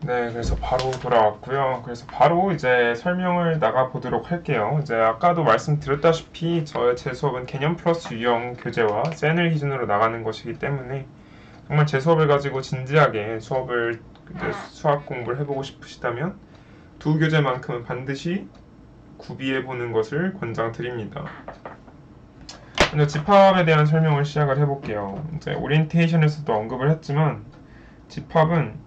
네, 그래서 바로 돌아왔고요. 그래서 바로 이제 설명을 나가 보도록 할게요. 이제 아까도 말씀드렸다시피 제 수업은 개념 플러스 유형 교재와 젠을 기준으로 나가는 것이기 때문에 정말 제 수업을 가지고 진지하게 수업을 이제 수학 공부를 해보고 싶으시다면 두 교재만큼은 반드시 구비해 보는 것을 권장드립니다. 먼저 집합에 대한 설명을 시작을 해볼게요. 이제 오리엔테이션에서도 언급을 했지만 집합은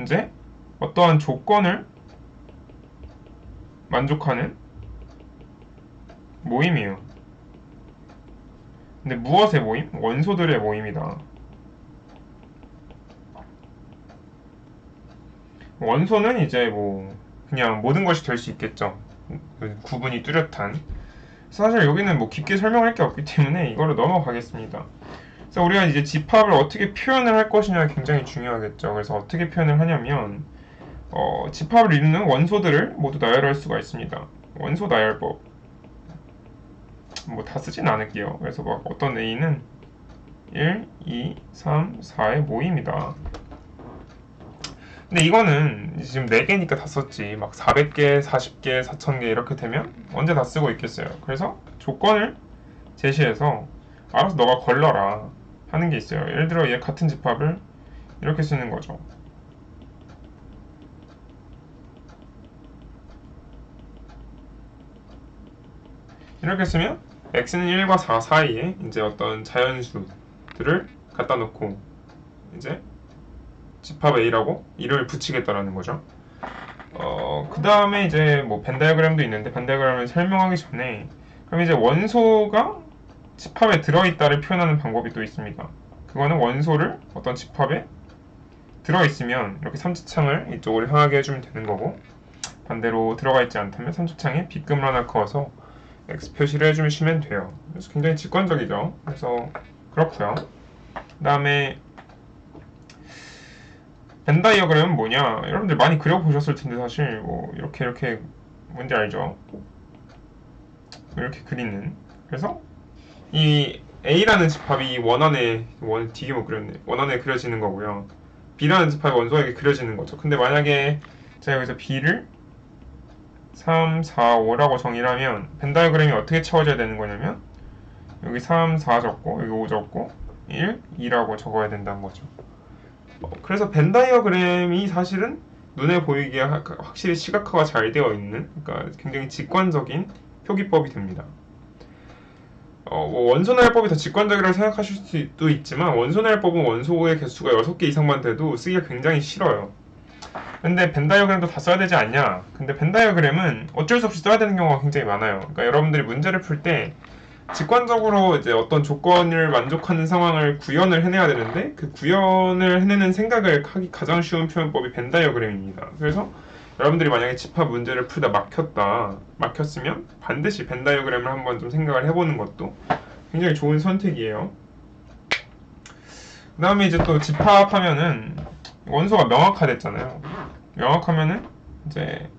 이제 어떠한 조건을 만족하는 모임이에요. 근데 무엇의 모임? 원소들의 모임이다. 원소는 이제 뭐 그냥 모든 것이 될 수 있겠죠. 구분이 뚜렷한. 사실 여기는 뭐 깊게 설명할 게 없기 때문에 이거로 넘어가겠습니다. 그래서 우리가 이제 집합을 어떻게 표현을 할 것이냐 굉장히 중요하겠죠. 그래서 어떻게 표현을 하냐면 집합을 이루는 원소들을 모두 나열할 수가 있습니다. 원소 나열법. 뭐 다 쓰진 않을게요. 그래서 막 어떤 A는 1, 2, 3, 4의 모임이다. 근데 이거는 지금 4개니까 다 썼지. 막 400개, 40개, 4000개 이렇게 되면 언제 다 쓰고 있겠어요. 그래서 조건을 제시해서 알아서 너가 걸러라 하는 게 있어요. 예를 들어 얘 같은 집합을 이렇게 쓰는 거죠. 이렇게 쓰면 x는 1과 4 사이에 이제 어떤 자연수들을 갖다 놓고 이제 집합 A라고 이름을 붙이겠다라는 거죠. 그 다음에 이제 뭐 벤 다이어그램도 있는데 벤 다이어그램을 설명하기 전에 그럼 이제 원소가 집합에 들어있다를 표현하는 방법이 또 있습니다. 그거는 원소를 어떤 집합에 들어있으면 이렇게 삼지창을 이쪽으로 향하게 해주면 되는 거고 반대로 들어가 있지 않다면 삼지창에 빗금을 하나 그어서 X 표시를 해주시면 돼요. 그래서 굉장히 직관적이죠. 그래서 그렇고요. 그 다음에 벤 다이어그램은 뭐냐? 여러분들 많이 그려보셨을 텐데 사실 뭐 이렇게 뭔지 알죠? 이렇게 그리는. 그래서 이 A라는 집합이 원안에 되게 못 그렸네. 원안에 그려지는 거고요. B라는 집합이 원소에게 그려지는 거죠. 근데 만약에 제가 여기서 B를 3, 4, 5라고 정의를 하면 벤 다이어그램이 어떻게 채워져야 되는 거냐면 여기 3, 4 적고 여기 5 적고 1, 2라고 적어야 된다는 거죠. 그래서 벤 다이어그램이 사실은 눈에 보이기에 확실히 시각화가 잘 되어 있는 그러니까 굉장히 직관적인 표기법이 됩니다. 뭐 원소나열법이 더 직관적이라고 생각하실 수도 있지만 원소나열법은 원소의 개수가 6개 이상만 돼도 쓰기가 굉장히 싫어요. 근데 벤 다이어그램도 다 써야 되지 않냐? 근데 벤 다이어그램은 어쩔 수 없이 써야 되는 경우가 굉장히 많아요. 그러니까 여러분들이 문제를 풀 때 직관적으로 이제 어떤 조건을 만족하는 상황을 구현을 해내야 되는데 그 구현을 해내는 생각을 하기 가장 쉬운 표현법이 벤 다이어그램입니다. 그래서 여러분들이 만약에 집합 문제를 풀다 막혔으면 반드시 벤 다이어그램을 한번 좀 생각을 해보는 것도 굉장히 좋은 선택이에요. 그 다음에 이제 또 집합하면은 원소가 명확화됐잖아요. 명확하면은 이제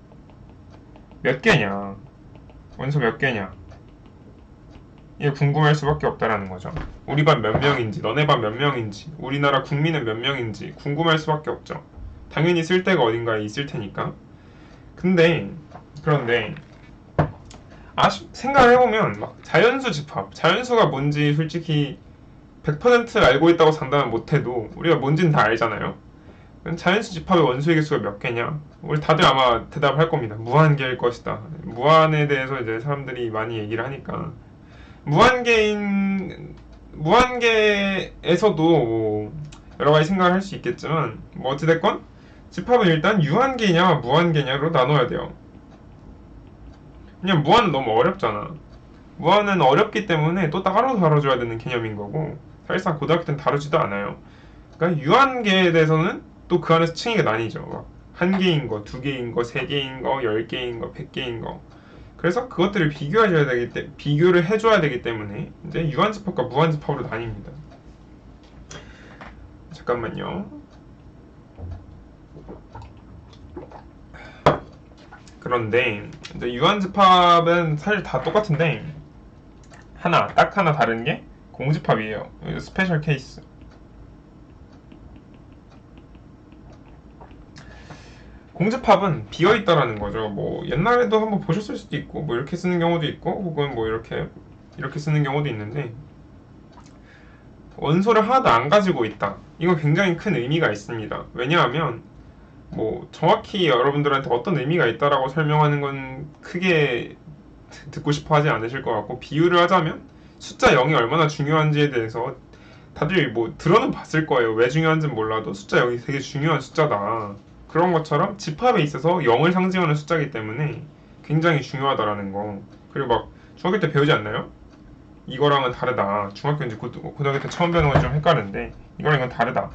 몇 개냐, 원소 몇 개냐 이게 궁금할 수밖에 없다라는 거죠. 우리 반 몇 명인지, 너네 반 몇 명인지, 우리나라 국민은 몇 명인지 궁금할 수밖에 없죠. 당연히 쓸 데가 어딘가에 있을 테니까. 그런데 생각을 해보면 막 자연수 집합, 자연수가 뭔지 솔직히 100% 알고 있다고 장담은 못해도 우리가 뭔지는 다 알잖아요. 자연수 집합의 원소의 개수가 몇 개냐? 우리 다들 아마 대답할 겁니다. 무한개일 것이다. 무한에 대해서 이제 사람들이 많이 얘기를 하니까 무한계에서도 뭐 여러 가지 생각을 할 수 있겠지만 뭐 어찌됐건 집합은 일단 유한계냐 무한계냐로 나눠야 돼요. 그냥 무한은 너무 어렵잖아. 무한은 어렵기 때문에 또 따로 다뤄줘야 되는 개념인 거고 사실상 고등학교 때는 다루지도 않아요. 그러니까 유한계에 대해서는 또 그 안에서 층위가 나뉘죠. 한 개인 거, 두 개인 거, 세 개인 거, 10개인 거, 100개인 거. 그래서 그것들을 비교를 해줘야 되기 때문에 이제 유한집합과 무한집합으로 나뉩니다. 잠깐만요. 그런데 이제 유한집합은 사실 다 똑같은데 딱 하나 다른 게 공집합이에요. 스페셜 케이스. 공집합은 비어있다라는 거죠. 뭐 옛날에도 한번 보셨을 수도 있고 뭐 이렇게 쓰는 경우도 있고 혹은 뭐 이렇게 쓰는 경우도 있는데 원소를 하나도 안 가지고 있다. 이거 굉장히 큰 의미가 있습니다. 왜냐하면 뭐 정확히 여러분들한테 어떤 의미가 있다라고 설명하는 건 크게 듣고 싶어 하지 않으실 것 같고 비유를 하자면 숫자 0이 얼마나 중요한지에 대해서 다들 뭐 들어는 봤을 거예요. 왜 중요한지는 몰라도 숫자 0이 되게 중요한 숫자다. 그런 것처럼 집합에 있어서 0을 상징하는 숫자이기 때문에 굉장히 중요하다라는 거. 그리고 막 중학교 때 배우지 않나요? 이거랑은 다르다. 중학교 이제 고등학교 때 처음 배우는 건 좀 헷갈리는데 이거랑 이건 다르다.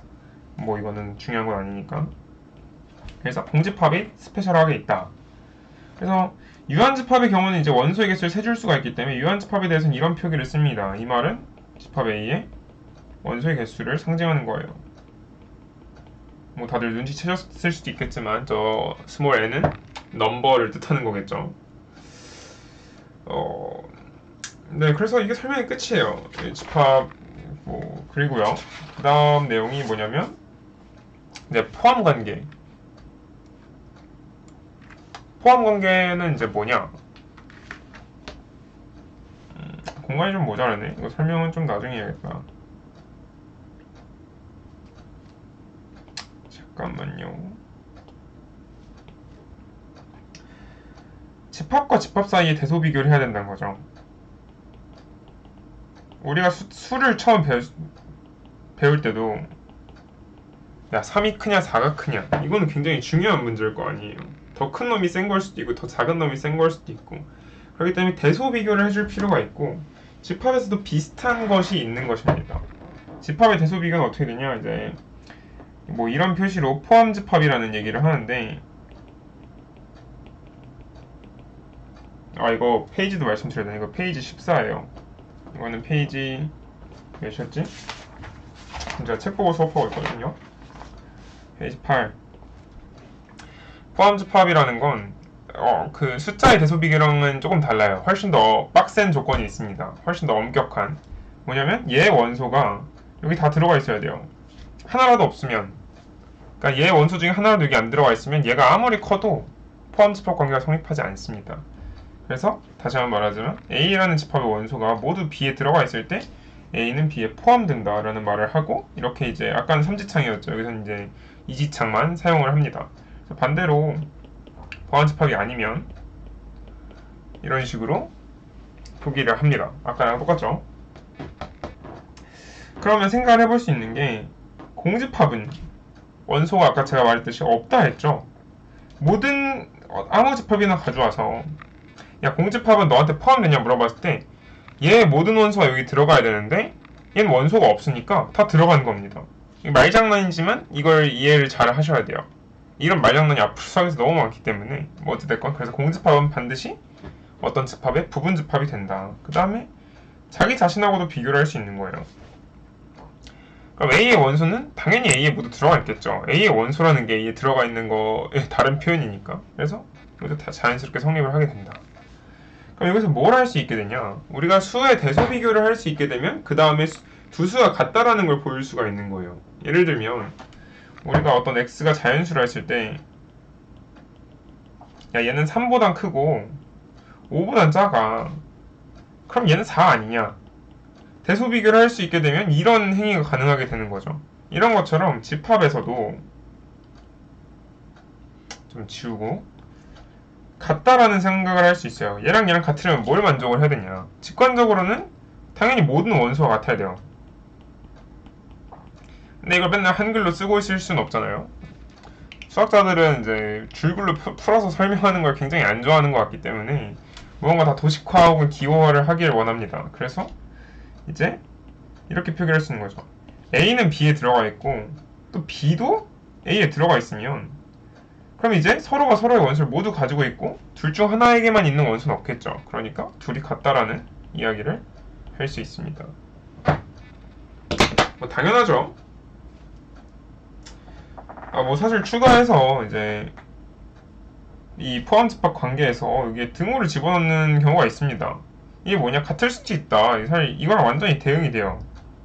뭐 이거는 중요한 건 아니니까. 그래서 공집합이 스페셜하게 있다. 그래서 유한집합의 경우는 이제 원소의 개수를 세줄 수가 있기 때문에 유한집합에 대해서는 이런 표기를 씁니다. 이 말은 집합 A의 원소의 개수를 상징하는 거예요. 뭐 다들 눈치채셨을 수도 있겠지만 저 스몰 n은 넘버를 뜻하는 거겠죠. 네, 그래서 이게 설명이 끝이에요. 집합 뭐 그리고요. 그 다음 내용이 뭐냐면 이제 포함 관계. 포함 관계는 이제 뭐냐? 공간이 좀 모자라네. 이거 설명은 좀 나중에 해야겠다. 잠깐만요. 집합과 집합 사이에 대소 비교를 해야 된다는 거죠. 우리가 수를 처음 배울 때도 야 3이 크냐 4가 크냐 이거는 굉장히 중요한 문제일 거 아니에요. 더 큰 놈이 센 걸 수도 있고 더 작은 놈이 센 걸 수도 있고 그렇기 때문에 대소 비교를 해줄 필요가 있고 집합에서도 비슷한 것이 있는 것입니다. 집합의 대소 비교는 어떻게 되냐 이제 뭐 이런 표시로 포함 집합이라는 얘기를 하는데 이거 페이지도 말씀드려야 되네. 이거 페이지 14예요. 이거는 페이지 몇이었지? 제가 책 보고 수업하고 있거든요. 페이지 8. 포함 집합이라는 건 그 숫자의 대소 비교랑은 조금 달라요. 훨씬 더 빡센 조건이 있습니다. 훨씬 더 엄격한. 뭐냐면 얘 원소가 여기 다 들어가 있어야 돼요. 하나라도 없으면 그러니까 얘 원소 중에 하나라도 여기 안 들어가 있으면 얘가 아무리 커도 포함 집합 관계가 성립하지 않습니다. 그래서 다시 한번 말하자면 A라는 집합의 원소가 모두 B에 들어가 있을 때 A는 B에 포함된다 라는 말을 하고 이렇게 이제 아까는 3지창이었죠. 여기서는 이제 2지창만 사용을 합니다. 반대로 포함 집합이 아니면 이런 식으로 표기를 합니다. 아까랑 똑같죠? 그러면 생각을 해볼 수 있는 게 공집합은 원소가 아까 제가 말했듯이 없다 했죠? 모든 아무 집합이나 가져와서 야 공집합은 너한테 포함되냐 물어봤을 때 얘 모든 원소가 여기 들어가야 되는데 얘는 원소가 없으니까 다 들어간 겁니다. 말장난이지만 이걸 이해를 잘 하셔야 돼요. 이런 말장난이 앞으로 수학에서 너무 많기 때문에 뭐 어찌됐건 그래서 공집합은 반드시 어떤 집합의 부분 집합이 된다. 그 다음에 자기 자신하고도 비교를 할 수 있는 거예요. 그럼 A의 원소는 당연히 A에 모두 들어가 있겠죠. A의 원소라는 게 A에 들어가 있는 거의 다른 표현이니까. 그래서 이것도 다 자연스럽게 성립을 하게 된다. 그럼 여기서 뭘 할 수 있게 되냐? 우리가 수의 대소 비교를 할 수 있게 되면 그 다음에 두 수가 같다라는 걸 보일 수가 있는 거예요. 예를 들면 우리가 어떤 x가 자연수를 했을 때 야 얘는 3보단 크고 5보단 작아. 그럼 얘는 4 아니냐? 대소 비교를 할 수 있게 되면 이런 행위가 가능하게 되는 거죠. 이런 것처럼 집합에서도 좀 지우고 같다라는 생각을 할 수 있어요. 얘랑 얘랑 같으려면 뭘 만족을 해야 되냐? 직관적으로는 당연히 모든 원소가 같아야 돼요. 근데 이걸 맨날 한글로 쓰고 있을 수는 없잖아요. 수학자들은 이제 줄글로 풀어서 설명하는 걸 굉장히 안 좋아하는 것 같기 때문에 무언가 다 도식화 혹은 기호화를 하길 원합니다. 그래서 이제 이렇게 표기를 할 수 있는 거죠. A는 B에 들어가 있고 또 B도 A에 들어가 있으면 그럼 이제 서로가 서로의 원소를 모두 가지고 있고 둘 중 하나에게만 있는 원소는 없겠죠. 그러니까 둘이 같다라는 이야기를 할 수 있습니다. 뭐 당연하죠. 뭐 사실 추가해서 이제 이 포함집합 관계에서 여기에 등호를 집어넣는 경우가 있습니다. 이게 뭐냐? 같을 수도 있다. 사실 이거랑 완전히 대응이 돼요.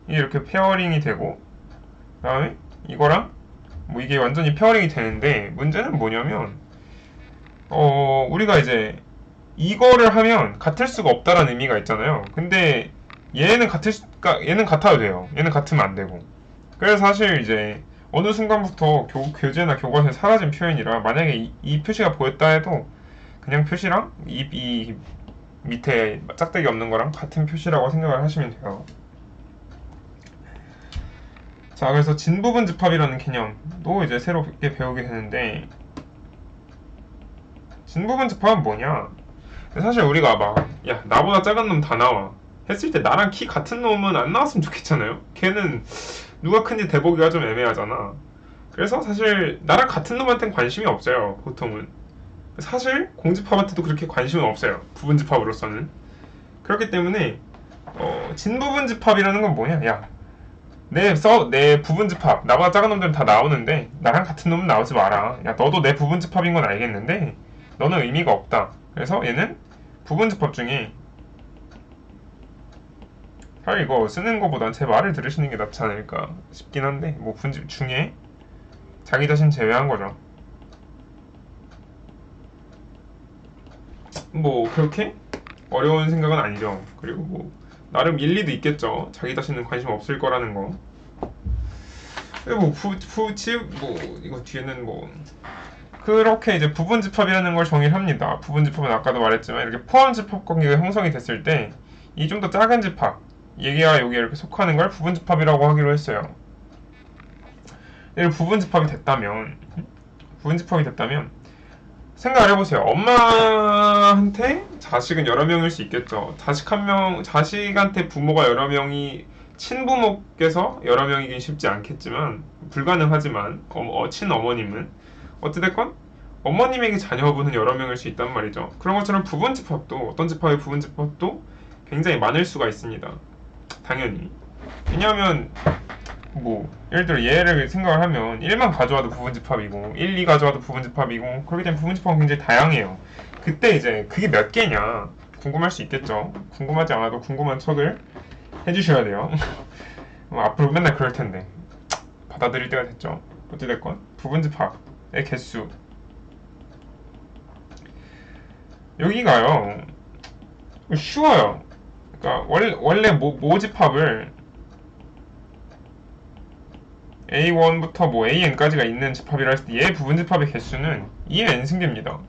이게 이렇게 페어링이 되고 그 다음에 이거랑 뭐 이게 완전히 페어링이 되는데 문제는 뭐냐면 우리가 이제 이거를 하면 같을 수가 없다라는 의미가 있잖아요. 근데 얘는 같아도 돼요. 얘는 같으면 안 되고. 그래서 사실 이제 어느 순간부터 교재나 교과서에 사라진 표현이라 만약에 이 표시가 보였다 해도 그냥 표시랑 이 밑에 짝대기 없는 거랑 같은 표시라고 생각을 하시면 돼요. 자, 그래서 진부분 집합이라는 개념도 이제 새롭게 배우게 되는데, 진부분 집합은 뭐냐? 사실 우리가 막, 야, 나보다 작은 놈 다 나와. 했을 때 나랑 키 같은 놈은 안 나왔으면 좋겠잖아요? 걔는 누가 큰지 대보기가 좀 애매하잖아. 그래서 사실 나랑 같은 놈한테는 관심이 없어요, 보통은. 사실 공집합한테도 그렇게 관심은 없어요, 부분집합으로서는. 그렇기 때문에 진부분집합이라는 건 뭐냐? 야, 내 부분집합 나보다 작은 놈들은 다 나오는데 나랑 같은 놈은 나오지 마라. 야, 너도 내 부분집합인 건 알겠는데 너는 의미가 없다. 그래서 얘는 부분집합 중에, 사실 이거 쓰는 것보단 제 말을 들으시는 게 낫지 않을까 싶긴 한데, 뭐 분집 중에 자기 자신 제외한 거죠. 뭐 그렇게 어려운 생각은 아니죠. 그리고 뭐 나름 일리도 있겠죠. 자기 자신은 관심 없을 거라는 거. 뭐 이거 뒤에는 뭐 그렇게 이제 부분집합이라는 걸 정의를 합니다. 부분집합은 아까도 말했지만 이렇게 포함집합 관계가 형성이 됐을 때 이 좀 더 작은 집합, 얘기와 여기에 이렇게 속하는 걸 부분집합이라고 하기로 했어요. 부분집합이 됐다면 생각을 해보세요. 엄마한테 자식은 여러 명일 수 있겠죠. 자식한테 부모가 여러 명이, 친부모께서 여러 명이긴 쉽지 않겠지만, 불가능하지만, 친어머님은. 어찌됐건, 어머님에게 자녀분은 여러 명일 수 있단 말이죠. 그런 것처럼 부분집합도, 어떤 집합의 부분집합도 굉장히 많을 수가 있습니다. 당연히. 왜냐하면, 예를 들어 얘를 생각을 하면 1만 가져와도 부분집합이고 1, 2 가져와도 부분집합이고, 그렇기 때문에 부분집합은 굉장히 다양해요. 그때 이제 그게 몇 개냐 궁금할 수 있겠죠. 궁금하지 않아도 궁금한 척을 해주셔야 돼요. 앞으로 맨날 그럴 텐데 받아들일 때가 됐죠. 어찌됐건 부분집합의 개수, 여기가요 쉬워요. 그러니까 원래 모집합을 A1부터 뭐 AN까지가 있는 집합이라 했을 때 얘 부분집합의 개수는 2의 n승계입니다.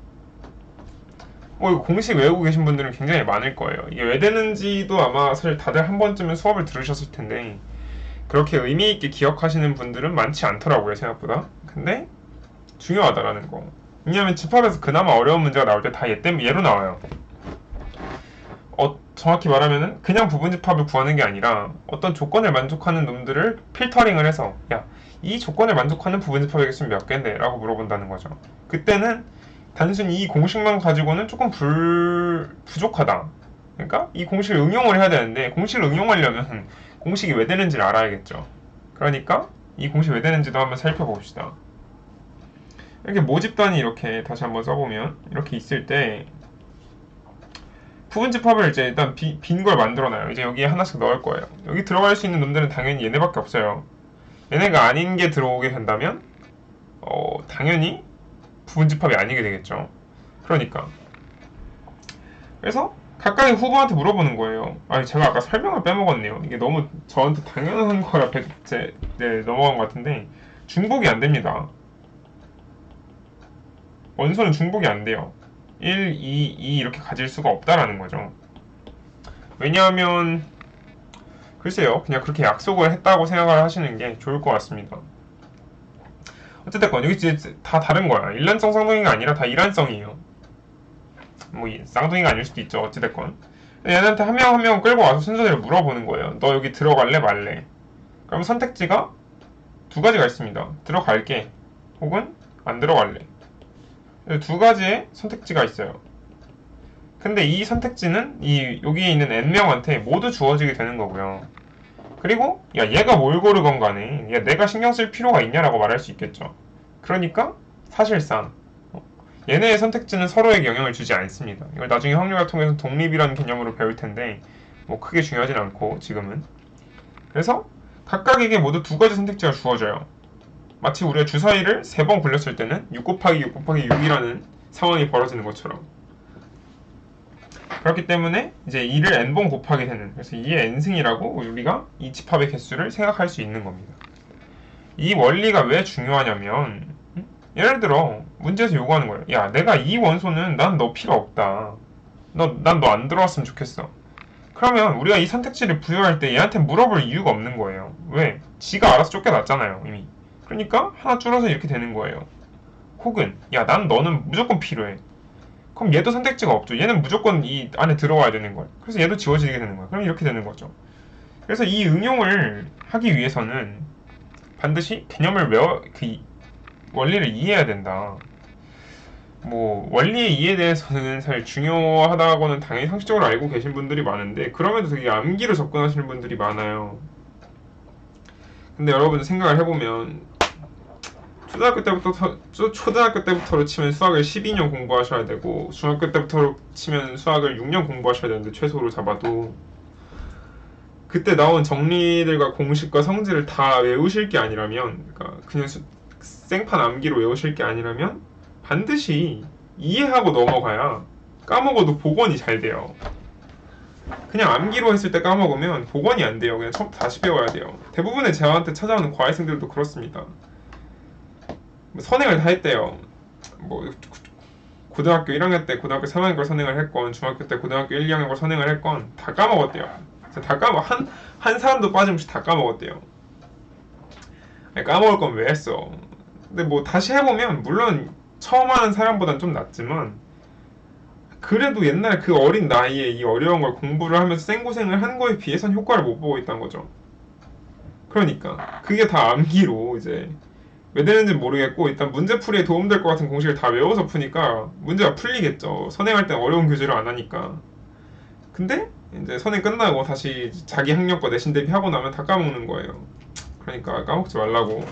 이거 공식 외우고 계신 분들은 굉장히 많을 거예요. 이게 왜 되는지도 아마 사실 다들 한 번쯤은 수업을 들으셨을 텐데 그렇게 의미 있게 기억하시는 분들은 많지 않더라고요, 생각보다. 근데 중요하다라는 거. 왜냐하면 집합에서 그나마 어려운 문제가 나올 때 다 얘로 나와요. 정확히 말하면은 그냥 부분집합을 구하는 게 아니라 어떤 조건을 만족하는 놈들을 필터링을 해서, 야, 이 조건을 만족하는 부분집합의 개수는 몇 개인데? 라고 물어본다는 거죠. 그때는 단순히 이 공식만 가지고는 조금 부족하다. 그러니까 이 공식을 응용을 해야 되는데, 공식을 응용하려면 공식이 왜 되는지를 알아야겠죠. 그러니까 이 공식이 왜 되는지도 한번 살펴봅시다. 이렇게 모집단이 이렇게 다시 한번 써보면 이렇게 있을 때 부분집합을 이제 일단 빈 걸 만들어놔요. 이제 여기에 하나씩 넣을 거예요. 여기 들어갈 수 있는 놈들은 당연히 얘네밖에 없어요. 얘네가 아닌 게 들어오게 된다면 당연히 부분집합이 아니게 되겠죠. 그러니까 그래서 각각의 후보한테 물어보는 거예요. 아니, 제가 아까 설명을 빼먹었네요. 이게 너무 저한테 당연한 거라 넘어간 것 같은데 중복이 안 됩니다. 원소는 중복이 안 돼요. 1, 2, 2 이렇게 가질 수가 없다라는 거죠. 왜냐하면 글쎄요, 그냥 그렇게 약속을 했다고 생각을 하시는 게 좋을 것 같습니다. 어쨌든 여기 이제 다 다른 거야. 일란성 쌍둥이가 아니라 다 이란성이에요. 뭐 쌍둥이가 아닐 수도 있죠. 어찌됐건 얘네한테 한 명 한 명 끌고 와서 순서대로 물어보는 거예요. 너 여기 들어갈래 말래? 그럼 선택지가 두 가지가 있습니다. 들어갈게 혹은 안 들어갈래. 두 가지의 선택지가 있어요. 근데 이 선택지는 여기에 있는 n명한테 모두 주어지게 되는 거고요. 그리고 야, 얘가 뭘 고르건 간에 야, 내가 신경 쓸 필요가 있냐라고 말할 수 있겠죠. 그러니까 사실상 얘네의 선택지는 서로에게 영향을 주지 않습니다. 이걸 나중에 확률을 통해서 독립이라는 개념으로 배울 텐데 뭐 크게 중요하진 않고 지금은. 그래서 각각에게 모두 두 가지 선택지가 주어져요. 마치 우리가 주사위를 3번 굴렸을 때는 6 곱하기 6 곱하기 6이라는 상황이 벌어지는 것처럼, 그렇기 때문에 이제 2를 n번 곱하게 되는, 그래서 2의 n승이라고 우리가 이 집합의 개수를 생각할 수 있는 겁니다. 이 원리가 왜 중요하냐면, 예를 들어 문제에서 요구하는 거예요. 야, 내가 이 원소는 난 너 필요 없다. 난 너 안 들어왔으면 좋겠어. 그러면 우리가 이 선택지를 부여할 때 얘한테 물어볼 이유가 없는 거예요. 왜? 지가 알아서 쫓겨났잖아요, 이미. 그러니까 하나 줄어서 이렇게 되는 거예요. 혹은 야, 난 너는 무조건 필요해. 그럼 얘도 선택지가 없죠. 얘는 무조건 이 안에 들어와야 되는 거예요. 그래서 얘도 지워지게 되는 거예요. 그럼 이렇게 되는 거죠. 그래서 이 응용을 하기 위해서는 반드시 개념을 그 원리를 이해해야 된다. 뭐 원리의 이해에 대해서는 사실 중요하다고는 당연히 상식적으로 알고 계신 분들이 많은데, 그럼에도 되게 암기로 접근하시는 분들이 많아요. 근데 여러분 생각을 해보면 초등학교 때부터로 치면 수학을 12년 공부하셔야 되고, 중학교 때부터 치면 수학을 6년 공부하셔야 되는데, 최소로 잡아도 그때 나온 정리들과 공식과 성질을 다 외우실 게 아니라면, 그러니까 그냥 생판 암기로 외우실 게 아니라면 반드시 이해하고 넘어가야 까먹어도 복원이 잘 돼요. 그냥 암기로 했을 때 까먹으면 복원이 안 돼요. 그냥 처음부터 다시 배워야 돼요. 대부분의 저한테 찾아오는 과외생들도 그렇습니다. 선행을 다 했대요. 뭐 고등학교 1학년 때 고등학교 3학년 걸 선행을 했건, 중학교 때 고등학교 1, 2학년 걸 선행을 했건 다 까먹었대요. 다 한 사람도 빠짐없이 다 까먹었대요. 아니, 까먹을 건 왜 했어? 근데 뭐 다시 해보면 물론 처음 하는 사람보단 좀 낫지만, 그래도 옛날 그 어린 나이에 이 어려운 걸 공부를 하면서 생고생을 한 거에 비해선 효과를 못 보고 있다는 거죠. 그러니까 그게 다 암기로 이제 왜 되는지 모르겠고, 일단 문제풀이에 도움될 것 같은 공식을 다 외워서 푸니까 문제가 풀리겠죠. 선행할 땐 어려운 교재를 안 하니까. 근데 이제 선행 끝나고 다시 자기 학력 거 내신 대비 하고 나면 다 까먹는 거예요. 그러니까 까먹지 말라고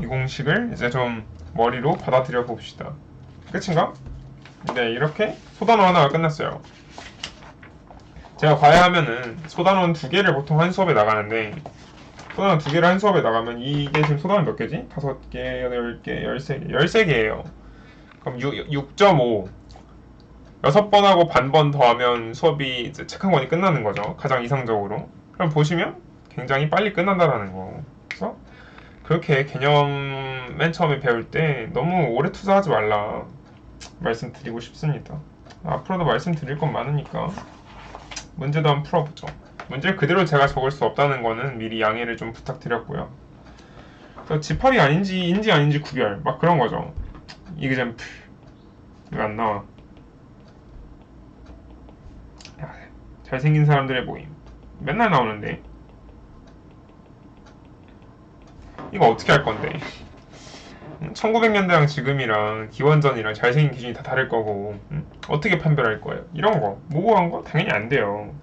이 공식을 이제 좀 머리로 받아들여 봅시다. 끝인가? 네, 이렇게 소단원 하나가 끝났어요. 제가 과외하면은 소단원 2개를 보통 한 수업에 나가는데, 소단원 2개를 한 수업에 나가면 이게 지금 소단원 몇 개지? 5개, 8개, 13개, 13개예요. 그럼 6.5 6번 하고 반번 더하면 수업이 이제 책 한 권이 끝나는 거죠. 가장 이상적으로. 그럼 보시면 굉장히 빨리 끝난다라는 거. 그래서 그렇게 개념 맨 처음에 배울 때 너무 오래 투자하지 말라 말씀드리고 싶습니다. 앞으로도 말씀드릴 건 많으니까 문제도 한번 풀어보죠. 문제를 그대로 제가 적을 수 없다는 거는 미리 양해를 좀 부탁드렸고요. 집합이 인지 아닌지 구별, 막 그런 거죠. 이그잼플 이거 안 나와. 잘생긴 사람들의 모임 맨날 나오는데 이거 어떻게 할 건데? 1900년대랑 지금이랑 기원전이랑 잘생긴 기준이 다 다를 거고, 어떻게 판별할 거예요? 이런 거 모호한 거 당연히 안 돼요.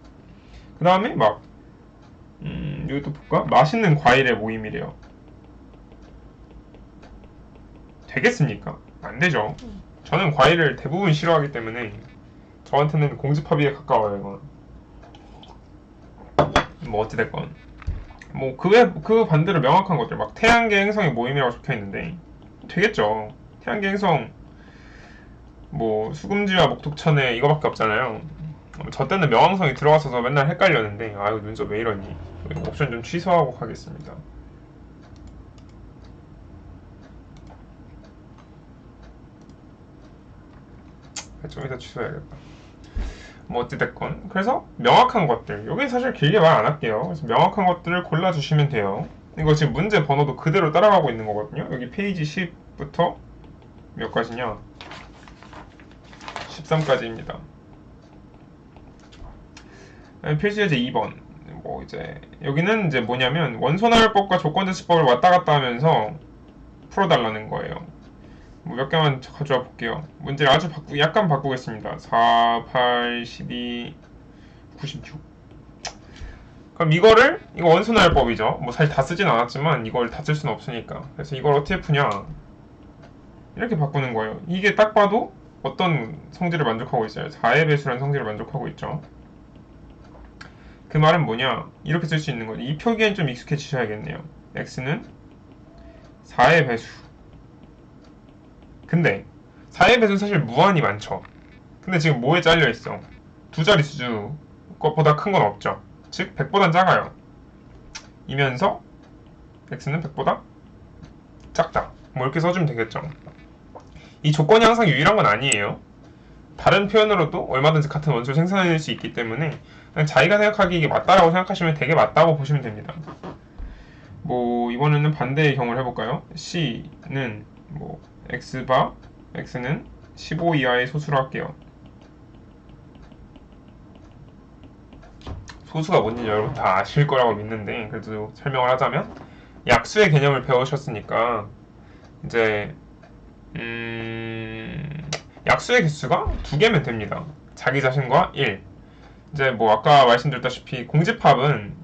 그 다음에 막 이것도 볼까? 맛있는 과일의 모임이래요. 되겠습니까? 안 되죠. 저는 과일을 대부분 싫어하기 때문에 저한테는 공집합의에 가까워요. 이건 뭐 어찌됐건 뭐 그 반대로 명확한 것들, 막 태양계 행성의 모임이라고 적혀 있는데 되겠죠. 태양계 행성 뭐 수금지와 목독천에 이거밖에 없잖아요. 저 때는 명왕성이 들어갔어서 맨날 헷갈렸는데, 아유 눈썹 왜 이러니. 옵션 좀 취소하고 가겠습니다. 좀 이따 취소해야겠다. 뭐 어찌됐건 그래서 명확한 것들, 여기 사실 길게 말 안 할게요. 그래서 명확한 것들을 골라주시면 돼요. 이거 지금 문제 번호도 그대로 따라가고 있는 거거든요. 여기 페이지 10부터 몇 가지냐, 13까지입니다. 필수예제 2번. 뭐 이제 여기는 이제 뭐냐면 원소나열법과 조건제시법을 왔다 갔다 하면서 풀어달라는 거예요. 뭐 몇 개만 가져와 볼게요. 문제를 아주 약간 바꾸겠습니다. 4, 8, 12, 96. 그럼 이거 원소나열법이죠. 뭐 사실 다 쓰진 않았지만 이걸 다 쓸 수는 없으니까. 그래서 이걸 어떻게 푸냐, 이렇게 바꾸는 거예요. 이게 딱 봐도 어떤 성질을 만족하고 있어요? 4의 배수라는 성질을 만족하고 있죠. 그 말은 뭐냐, 이렇게 쓸 수 있는 거죠. 이 표기엔 좀 익숙해지셔야겠네요. x는 4의 배수. 근데 4의 배수는 사실 무한히 많죠. 근데 지금 뭐에 잘려있어? 두 자릿수 것보다 큰 건 없죠. 즉 100보단 작아요. 이면서 x는 100보다 작다. 뭐 이렇게 써주면 되겠죠. 이 조건이 항상 유일한 건 아니에요. 다른 표현으로도 얼마든지 같은 원소를 생산해낼 수 있기 때문에 그냥 자기가 생각하기에 이게 맞다라고 생각하시면 되게 맞다고 보시면 됩니다. 뭐 이번에는 반대의 경우를 해볼까요? C는 뭐 x바 x는 15 이하의 소수로 할게요. 소수가 뭔지 여러분 다 아실 거라고 믿는데 그래도 설명을 하자면 약수의 개념을 배우셨으니까 이제 약수의 개수가 두 개면 됩니다. 자기 자신과 1. 이제 뭐 아까 말씀드렸다시피 공집합은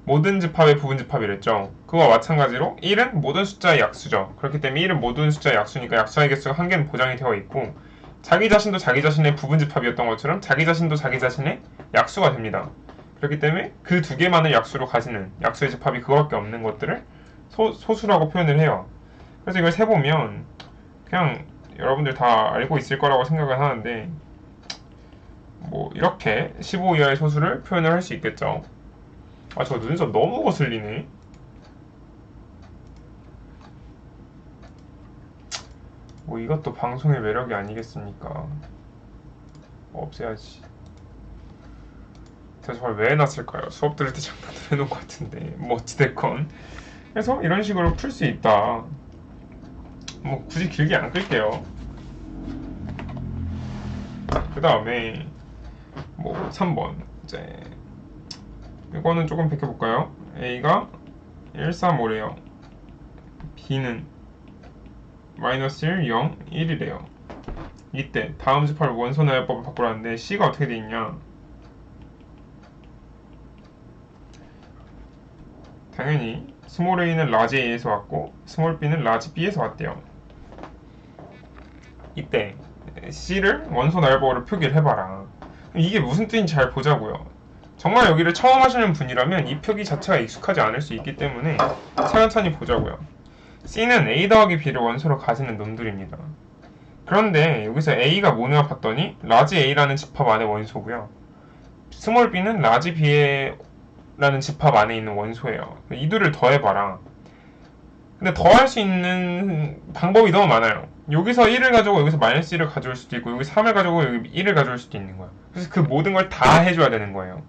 모든 집합의 부분 집합이랬죠. 그거와 마찬가지로 1은 모든 숫자의 약수죠. 그렇기 때문에 1은 모든 숫자의 약수니까 약수의 개수가 한 개는 보장이 되어 있고 자기 자신도 자기 자신의 부분 집합이었던 것처럼 자기 자신도 자기 자신의 약수가 됩니다. 그렇기 때문에 그 두 개만을 약수로 가지는 약수의 집합이 그거밖에 없는 것들을 소수라고 표현을 해요. 그래서 이걸 세보면 그냥 여러분들 다 알고 있을 거라고 생각을 하는데 뭐 이렇게 15 이하의 소수를 표현을 할 수 있겠죠. 아, 저 눈썹 너무 거슬리네. 뭐 이것도 방송의 매력이 아니겠습니까? 없애야지. 제가 저걸 왜 해놨을까요? 수업 들을 때 장난을 해놓은 것 같은데 뭐 어찌됐건 그래서 이런 식으로 풀 수 있다. 뭐 굳이 길게 안 끌게요. 그 다음에 뭐 3번 이제 이거는 조금 베껴볼까요? A가 135래요. B는 마이너스 1, 0, 1이래요. 이때 다음 집합을 원소 나열법을 바꾸라는데 C가 어떻게 돼 있냐? 당연히 스몰 a는 라지 a에서 왔고 스몰 b는 라지 b에서 왔대요. 이때 C를 원소 나열법으로 표기를 해봐라. 이게 무슨 뜻인지 잘 보자고요. 정말 여기를 처음 하시는 분이라면 이 표기 자체가 익숙하지 않을 수 있기 때문에 차근차근히 보자고요. C는 A 더하기 B를 원소로 가지는 놈들입니다. 그런데 여기서 A가 뭐냐 봤더니 라지 A라는 집합 안에 원소고요. 스몰 b는 라지 B라는 집합 안에 있는 원소예요. 이 둘을 더해봐라. 근데 더할 수 있는 방법이 너무 많아요. 여기서 1을 가지고 여기서 마이너스 1을 가져올 수도 있고 여기 3을 가지고 여기 1을 가져올 수도 있는 거야. 그래서 그 모든 걸 다 해줘야 되는 거예요.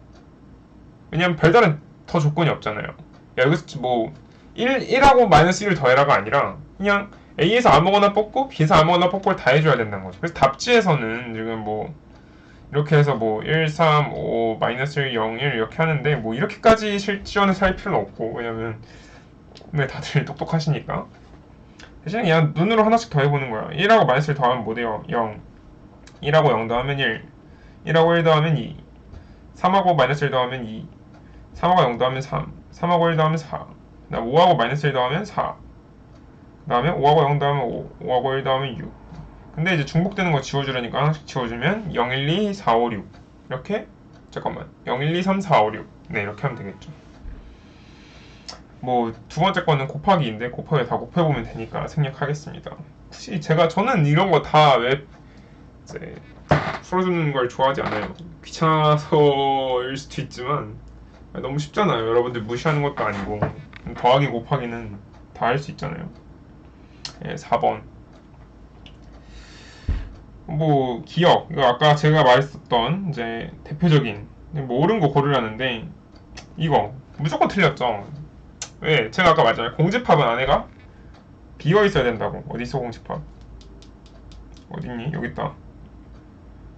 왜냐면 별다른 더 조건이 없잖아요. 야, 여기서 뭐 1하고 마이너스 1을 더해라가 아니라 그냥 A에서 아무거나 뽑고 B에서 아무거나 뽑고를 다 해줘야 된다는 거죠. 그래서 답지에서는 지금 뭐 이렇게 해서 뭐 1, 3, 5, 마이너스 1, 0, 1 이렇게 하는데 뭐 이렇게까지 실전에서 할 필요는 없고 왜냐면 네, 다들 똑똑하시니까 대신에 그냥 눈으로 하나씩 더해보는 거야. 1하고 마이너스 1 더하면 뭐 돼요? 0. 1하고 0 더하면 1. 1하고 1 더하면 2. 3하고 마이너스 1 더하면 2. 3하고 0 더하면 3. 3하고 1 더하면 4. 그 다음 5하고 마이너스 1 더하면 4. 그 다음에 5하고 0 더하면 5. 5하고 1 더하면 6. 근데 이제 중복되는 거 지워주려니까 하나씩 지워주면 0, 1, 2, 4, 5, 6. 이렇게 잠깐만 0, 1, 2, 3, 4, 5, 6. 네, 이렇게 하면 되겠죠. 뭐 두 번째 거는 곱하기인데 곱하기 다 곱해보면 되니까 생략하겠습니다. 굳이 저는 이런 거 다 왜 이제 풀어주는 걸 좋아하지 않아요. 귀찮아서일 수도 있지만 너무 쉽잖아요. 여러분들 무시하는 것도 아니고 더하기 곱하기는 다 할 수 있잖아요. 예, 4번 뭐 기억 이거 아까 제가 말했었던 이제 대표적인 뭐 옳은 거 고르라는데 이거 무조건 틀렸죠. 왜? 제가 아까 말했잖아요. 공집합은 안에가 비어 있어야 된다고. 어디 있어 공집합? 어딨니? 여기 있다.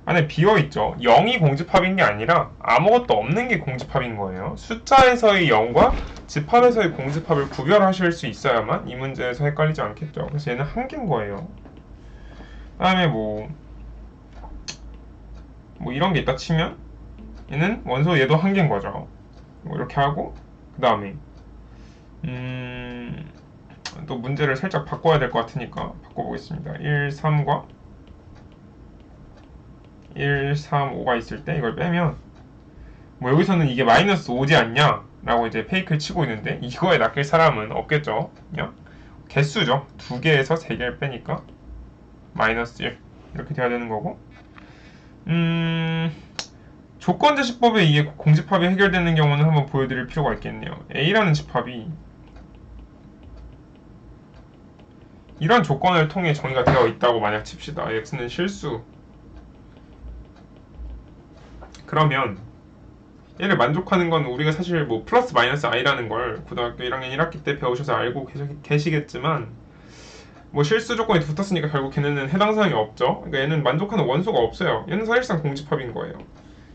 안에 비어 있죠. 0이 공집합인 게 아니라 아무것도 없는 게 공집합인 거예요. 숫자에서의 0과 집합에서의 공집합을 구별하실 수 있어야만 이 문제에서 헷갈리지 않겠죠. 그래서 얘는 한 개인 거예요. 그 다음에 뭐 이런 게 있다 치면 얘는 원소 얘도 한 개인 거죠. 뭐 이렇게 하고 그 다음에 또 문제를 살짝 바꿔야 될 것 같으니까 바꿔보겠습니다. 1, 3과 1, 3, 5가 있을 때 이걸 빼면 뭐 여기서는 이게 마이너스 5지 않냐? 라고 이제 페이크를 치고 있는데 이거에 낚일 사람은 없겠죠? 그냥 개수죠. 2개에서 3개를 빼니까 마이너스 1 이렇게 돼야 되는 거고, 조건제 집합에 의해 공집합이 해결되는 경우는 한번 보여드릴 필요가 있겠네요. A라는 집합이 이런 조건을 통해 정의가 되어 있다고 만약 칩시다. x는 실수. 그러면 얘를 만족하는 건 우리가 사실 뭐 플러스 마이너스 i라는 걸 고등학교 1학년 1학기 때 배우셔서 알고 계시겠지만, 뭐 실수 조건이 붙었으니까 결국 걔네는 해당 사항이 없죠. 그러니까 얘는 만족하는 원소가 없어요. 얘는 사실상 공집합인 거예요.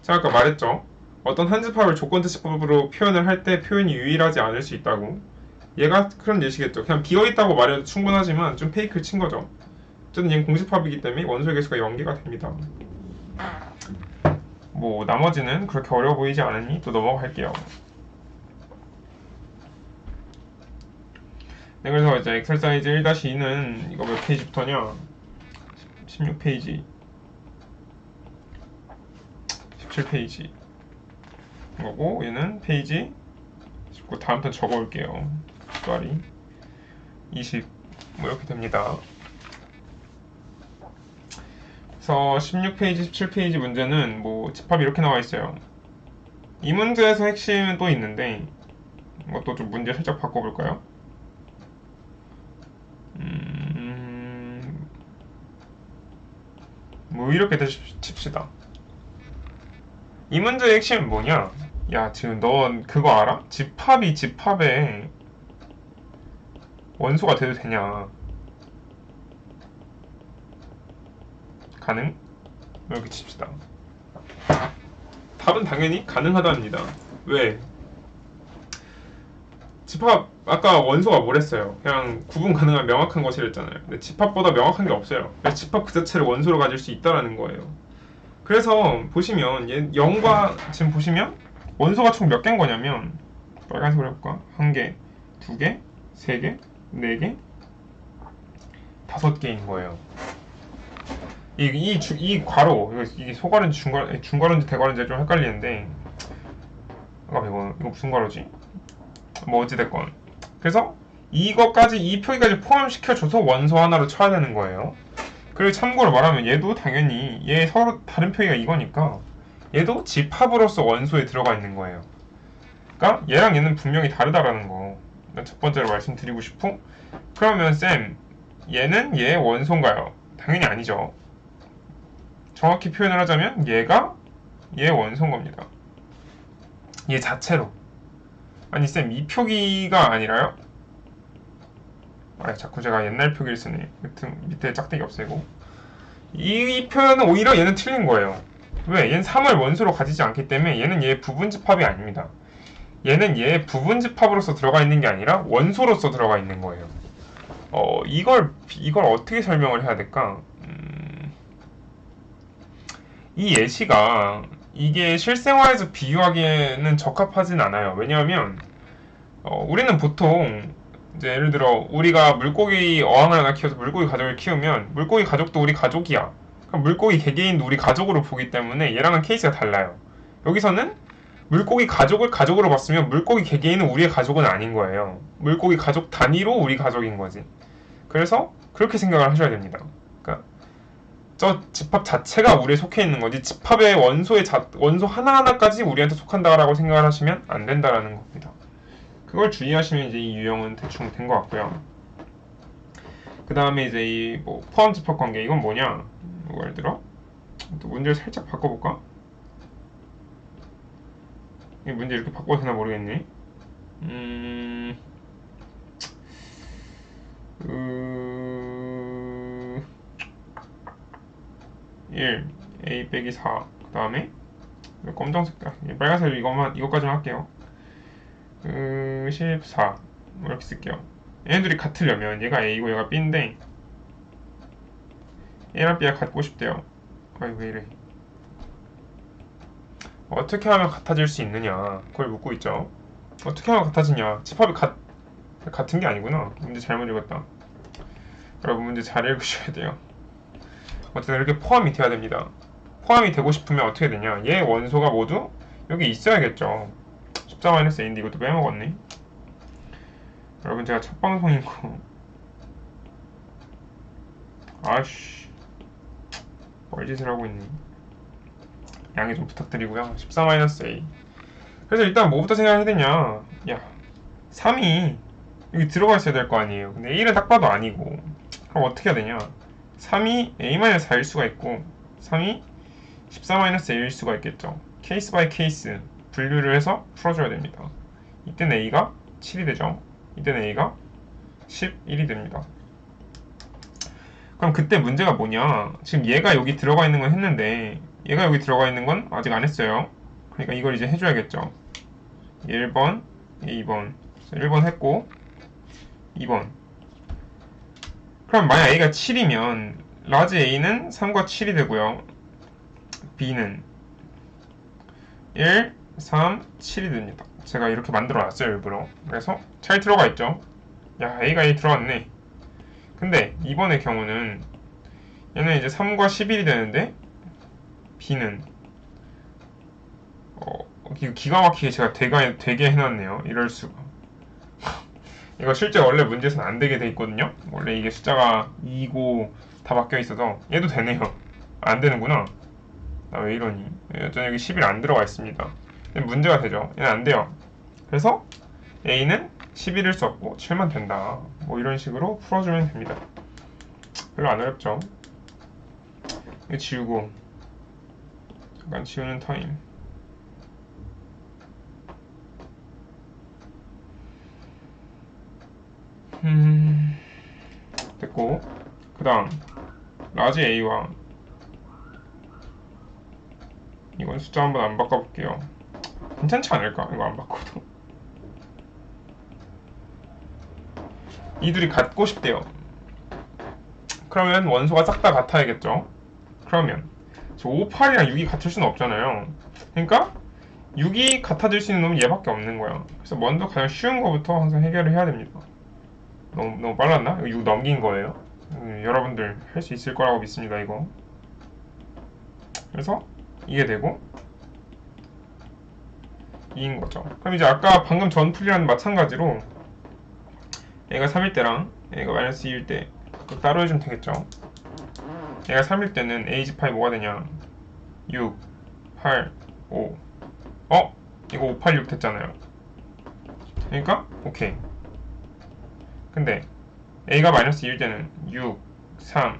제가 아까 말했죠. 어떤 한 집합을 조건제 집합으로 표현을 할 때 표현이 유일하지 않을 수 있다고. 얘가 그런 예시겠죠. 그냥 비어있다고 말해도 충분하지만 좀 페이크를 친 거죠. 어쨌든 얘는 공집합이기 때문에 원소의 개수가 0개가 됩니다. 뭐 나머지는 그렇게 어려워 보이지 않으니 또 넘어갈게요. 네, 그래서 이제 엑셀사이즈 1-2는 이거 몇 페이지부터냐? 16페이지, 17페이지 거고, 얘는 페이지 19, 다음부터 적어올게요. 숫자리 20, 뭐 이렇게 됩니다. 그래서 16페이지, 17페이지 문제는 뭐 집합이 이렇게 나와 있어요. 이 문제에서 핵심은 또 있는데, 이것도 좀 문제 살짝 바꿔볼까요? 뭐 이렇게 칩시다. 이 문제의 핵심은 뭐냐? 야, 지금 넌 그거 알아? 집합이 집합에 원소가 돼도 되냐? 가능? 이렇게 칩시다. 답은 당연히 가능하답니다. 왜? 집합, 아까 원소가 뭐랬어요? 그냥 구분 가능한 명확한 것이랬잖아요. 근데 집합보다 명확한 게 없어요. 그래서 집합 그 자체를 원소로 가질 수 있다라는 거예요. 그래서 보시면 0과 지금 보시면 원소가 총 몇 개인 거냐면, 빨간색으로 해볼까? 1개, 2개, 3개, 4개, 5개인 거예요. 이 괄호, 이게 소괄호인지 중괄호인지 대괄호인지 좀 헷갈리는데, 이거 무슨 괄호지? 뭐 어찌됐건. 그래서 이것까지, 이 표기까지 포함시켜줘서 원소 하나로 쳐야 되는 거예요. 그리고 참고로 말하면 얘도 당연히 얘 서로 다른 표기가 이거니까 얘도 집합으로서 원소에 들어가 있는 거예요. 그러니까 얘랑 얘는 분명히 다르다라는 거 첫 번째로 말씀드리고 싶고, 그러면 쌤, 얘는 얘의 원소인가요? 당연히 아니죠. 정확히 표현을 하자면 얘가 얘의 원소인 겁니다. 얘 자체로. 아니 쌤, 이 표기가 아니라요? 아, 자꾸 제가 옛날 표기를 쓰네. 여튼 밑에 짝대기 없애고. 이 표현은 오히려 얘는 틀린 거예요. 왜? 얘는 3을 원소로 가지지 않기 때문에 얘는 얘의 부분집합이 아닙니다. 얘는 얘의 부분집합으로서 들어가 있는 게 아니라 원소로서 들어가 있는 거예요. 이걸 어떻게 설명을 해야 될까? 이 예시가 이게 실생활에서 비유하기에는 적합하진 않아요. 왜냐하면 우리는 보통 이제 예를 들어 우리가 물고기 어항을 하나 키워서 물고기 가족을 키우면 물고기 가족도 우리 가족이야. 그럼 물고기 개개인도 우리 가족으로 보기 때문에 얘랑은 케이스가 달라요. 여기서는 물고기 가족을 가족으로 봤으면 물고기 개개인은 우리의 가족은 아닌 거예요. 물고기 가족 단위로 우리 가족인 거지. 그래서 그렇게 생각을 하셔야 됩니다. 그러니까 저 집합 자체가 우리에 속해 있는 거지 집합의 원소 하나하나까지 우리한테 속한다라고 생각을 하시면 안 된다라는 겁니다. 그걸 주의하시면 이제 이 유형은 대충 된 것 같고요. 그 다음에 이제 이 뭐 포함 집합 관계, 이건 뭐냐? 예를 들어 또 문제를 살짝 바꿔볼까? 이 문제 이렇게 바꿔도 되나 모르겠네. 1 a 빼기 4, 그 다음에 검정색, 빨간색으로 이것까지만 할게요. 14 이렇게 쓸게요. 얘네들이 같으려면 얘가 a고 얘가 b인데 a랑 b가 같고 싶대요. 아이 왜 이래. 어떻게 하면 같아질 수 있느냐, 그걸 묻고 있죠. 어떻게 하면 같아지냐. 집합이 같은 게 아니구나. 문제 잘못 읽었다. 여러분 문제 잘 읽으셔야 돼요. 어쨌든 이렇게 포함이 돼야 됩니다. 포함이 되고 싶으면 어떻게 되냐, 얘 원소가 모두 여기 있어야겠죠. 숫자 마이너스 a인데 이것도 빼먹었네. 여러분 제가 첫 방송이고 아씨, 뭘 짓을 하고 있니? 양해 좀 부탁드리고요. 14-a. 그래서 일단 뭐부터 생각해야 되냐? 야, 3이 여기 들어가 있어야 될 거 아니에요. 근데 1은 딱 봐도 아니고. 그럼 어떻게 해야 되냐? 3이 a-4일 수가 있고 3이 14-a일 수가 있겠죠. 케이스 바이 케이스 분류를 해서 풀어줘야 됩니다. 이때는 a가 7이 되죠. 이때는 a가 11이 됩니다. 그럼 그때 문제가 뭐냐? 지금 얘가 여기 들어가 있는 건 했는데 얘가 여기 들어가 있는 건 아직 안 했어요. 그러니까 이걸 이제 해줘야겠죠. 1번, 2번, 1번 했고 2번. 그럼 만약 a가 7이면 라지 a는 3과 7이 되고요. b는 1, 3, 7이 됩니다. 제가 이렇게 만들어놨어요, 일부러. 그래서 잘 들어가 있죠. 야, a가 a 들어왔네. 근데 이번의 경우는 얘는 이제 3과 11이 되는데 b는 기가 막히게 제가 되게 해놨네요. 이럴 수가. 이거 실제 원래 문제에서는 안 되게 돼 있거든요. 원래 이게 숫자가 2고 다 바뀌어 있어서 얘도 되네요. 안 되는구나. 나 왜 이러니? 여전히 여기 11 안 들어가 있습니다. 문제가 되죠. 얘는 안 돼요. 그래서 a는 11일 수 없고 7만 된다. 뭐 이런 식으로 풀어주면 됩니다. 별로 안 어렵죠. 이거 지우고 잠깐 지우는 타임. 됐고, 그 다음 라지 a와 이건 숫자 한번 안 바꿔볼게요. 괜찮지 않을까? 이거 안 바꿔도. 이 둘이 같고 싶대요. 그러면 원소가 싹 다 같아야겠죠? 그러면 5, 8이랑 6이 같을 수는 없잖아요. 그러니까 6이 같아질 수 있는 놈은 얘밖에 없는 거야. 그래서 먼저 가장 쉬운 거부터 항상 해결을 해야 됩니다. 너무 빨랐나? 6 넘긴 거예요. 여러분들 할 수 있을 거라고 믿습니다, 이거. 그래서 이게 되고 2인 거죠. 그럼 이제 아까 방금 전 풀이랑 마찬가지로 얘가 3일 때랑 얘가 마이너스 2일 때 따로 해주면 되겠죠. 얘가 3일 때는 a 집합이 뭐가 되냐? 6, 8, 5. 이거 5, 8, 6 됐잖아요. 그러니까 오케이. 근데 a가 마이너스 2일 때는 6, 3.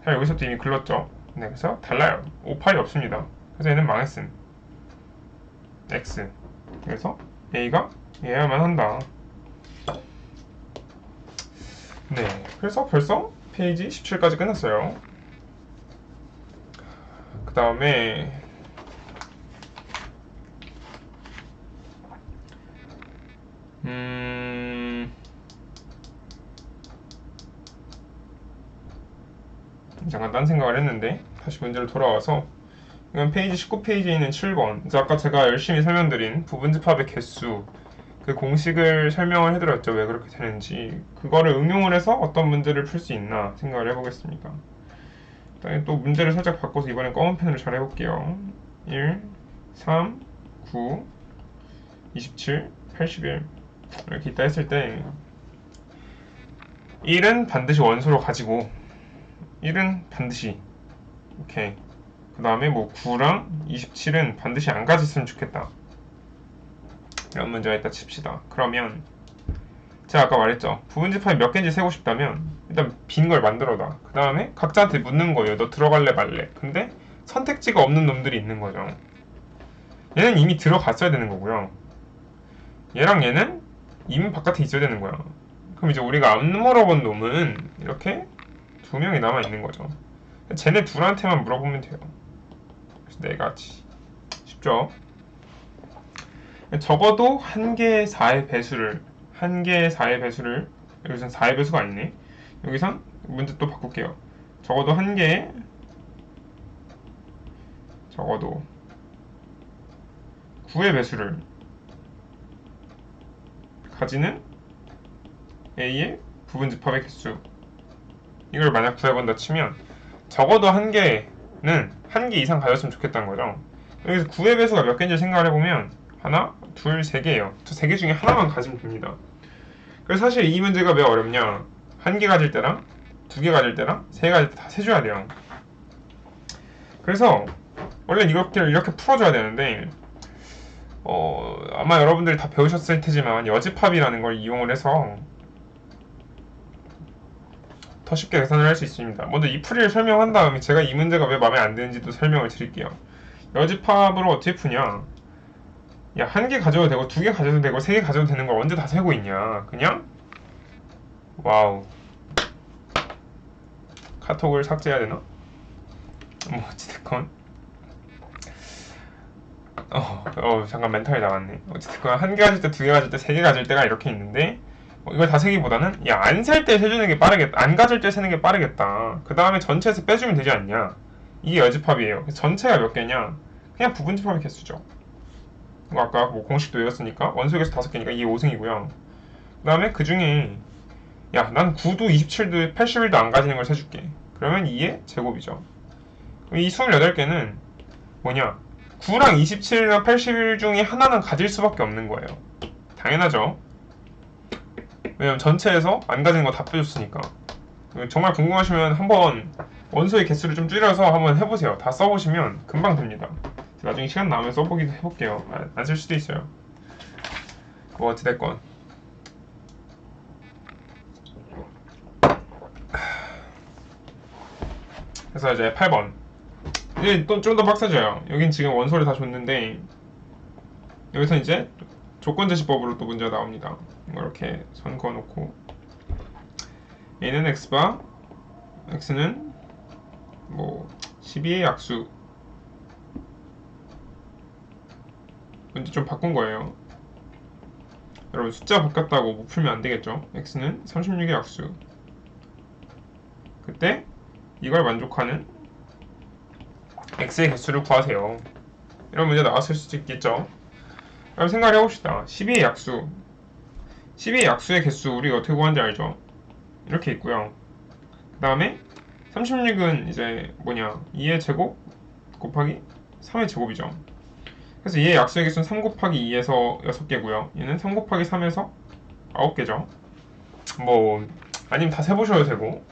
자, 여기서부터 이미 글렀죠. 네, 그래서 달라요. 5, 8이 없습니다. 그래서 얘는 망했음. x. 그래서 a가 얘야만 한다. 네, 그래서 벌써 페이지 17까지 끝났어요. 그 다음에 잠깐 딴 생각을 했는데 다시 문제로 돌아와서 이건 페이지 19페이지에 있는 7번. 그래서 아까 제가 열심히 설명드린 부분집합의 개수 그 공식을 설명을 해드렸죠. 왜 그렇게 되는지. 그거를 응용을 해서 어떤 문제를 풀 수 있나 생각을 해보겠습니다. 일단 또 문제를 살짝 바꿔서 이번엔 검은 펜으로 잘 해볼게요. 1, 3, 9, 27, 81 이렇게 있다 했을 때 1은 반드시 원소로 가지고 1은 반드시 오케이. 그 다음에 뭐 9랑 27은 반드시 안 가졌으면 좋겠다. 이런 문제가 있다 칩시다. 그러면 제가 아까 말했죠. 부분집합이 몇 개인지 세고 싶다면 일단 빈 걸 만들어놔. 그 다음에 각자한테 묻는 거예요. 너 들어갈래 말래. 근데 선택지가 없는 놈들이 있는 거죠. 얘는 이미 들어갔어야 되는 거고요. 얘랑 얘는 이미 바깥에 있어야 되는 거야. 그럼 이제 우리가 안 물어본 놈은 이렇게 두 명이 남아 있는 거죠. 쟤네 둘한테만 물어보면 돼요. 그래서 네 가지. 쉽죠? 적어도 한 개의 4의 배수를 여기선 4의 배수가 아니네. 여기선 문제 또 바꿀게요. 적어도 한 개의 적어도 9의 배수를 가지는 A의 부분집합의 개수. 이걸 만약 구해본다 치면 적어도 한 개는 한 개 이상 가졌으면 좋겠다는 거죠. 여기서 9의 배수가 몇 개인지 생각을 해보면 하나, 둘, 세 개예요. 저 세 개 중에 하나만 가지면 됩니다. 그래서 사실 이 문제가 왜 어렵냐? 한 개 가질 때랑 두 개 가질 때랑 세 개 가질 때 다 세줘야 돼요. 그래서 원래 이렇게 풀어줘야 되는데 아마 여러분들이 다 배우셨을 테지만 여집합이라는 걸 이용을 해서 더 쉽게 계산을 할 수 있습니다. 먼저 이 풀이를 설명한 다음에 제가 이 문제가 왜 마음에 안 드는지도 설명을 드릴게요. 여집합으로 어떻게 푸냐? 야, 한 개 가져도 되고 두 개 가져도 되고 세 개 가져도 되는 걸 언제 다 세고 있냐? 그냥 와우. 카톡을 삭제해야 되나? 뭐 어찌됐건 잠깐 멘탈이 나갔네. 어쨌든 한 개 가질 때, 두 개 가질 때, 세 개 가질 때가 이렇게 있는데 이걸 다 세기보다는 야, 안 셀 때 세주는 게 빠르겠다. 안 가질 때 세는 게 빠르겠다. 그 다음에 전체에서 빼주면 되지 않냐. 이게 여집합이에요. 전체가 몇 개냐? 그냥 부분집합의 개수죠. 아까 뭐 공식도 외웠으니까 원소의 개수 5개니까 이게 5승이고요. 그 다음에 그 중에 야, 난 9도, 27도, 81도 안 가지는 걸 세줄게. 그러면 2의 제곱이죠. 이 28개는 뭐냐? 9랑 27이나 81 중에 하나는 가질 수밖에 없는 거예요. 당연하죠. 왜냐면 전체에서 안 가지는 거 다 빼줬으니까. 정말 궁금하시면 한번 원소의 개수를 좀 줄여서 한번 해보세요. 다 써보시면 금방 됩니다. 나중에 시간 나면 써보기도 해볼게요. 안 쓸 수도 있어요. 뭐 어찌됐건. 그래서 이제 8번. 이제 또 좀 더 빡세져요. 여긴 지금 원소를 다 줬는데 여기서 이제 조건제시법으로 또 문제가 나옵니다. 이렇게 선 그어놓고 a는 x바 x는 뭐 12의 약수 문제 좀 바꾼 거예요. 여러분 숫자 바뀌었다고 못 풀면 안 되겠죠. x는 36의 약수. 그때 이걸 만족하는 x의 개수를 구하세요. 이런 문제 나왔을 수도 있겠죠. 그럼 생각을 해봅시다. 12의 약수. 12의 약수의 개수 우리가 어떻게 구하는지 알죠? 이렇게 있고요. 그 다음에 36은 이제 뭐냐 2의 제곱 곱하기 3의 제곱이죠. 그래서 얘의 약수의 개수는 3 곱하기 2에서 6개고요. 얘는 3 곱하기 3에서 9개죠. 뭐 아니면 다 세보셔도 되고.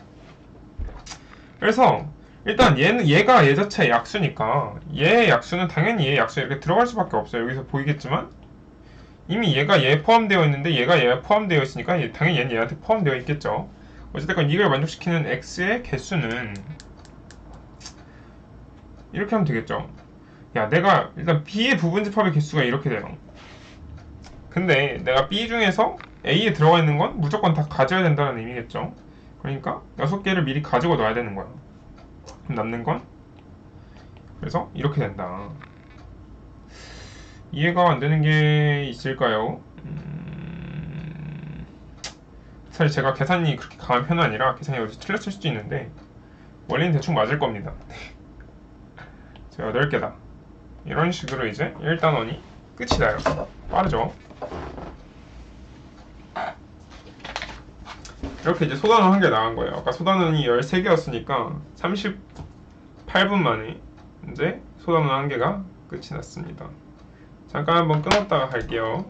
그래서 일단 얘가 얘 자체의 약수니까 얘의 약수는 당연히 얘의 약수에 이렇게 들어갈 수밖에 없어요. 여기서 보이겠지만 이미 얘가 얘에 포함되어 있는데 얘가 얘에 포함되어 있으니까 당연히 얘는 얘한테 포함되어 있겠죠. 어쨌든 이걸 만족시키는 x의 개수는 이렇게 하면 되겠죠. 야, 내가 일단 b의 부분집합의 개수가 이렇게 돼요. 근데 내가 b 중에서 a에 들어가 있는 건 무조건 다 가져야 된다는 의미겠죠. 그러니까 6개를 미리 가지고 놔야 되는 거야. 그럼 남는 건 그래서 이렇게 된다. 이해가 안 되는 게 있을까요? 사실 제가 계산이 그렇게 강한 편은 아니라 계산이 어디서 틀렸을 수도 있는데 원리는 대충 맞을 겁니다. 제가 8개다. 이런 식으로 이제 1단원이 끝이 나요. 빠르죠? 이렇게 이제 소단원 한 개 나간 거예요. 아까 소단원이 13개였으니까 38분 만에 이제 소단원 한 개가 끝이 났습니다. 잠깐 한번 끊었다가 갈게요.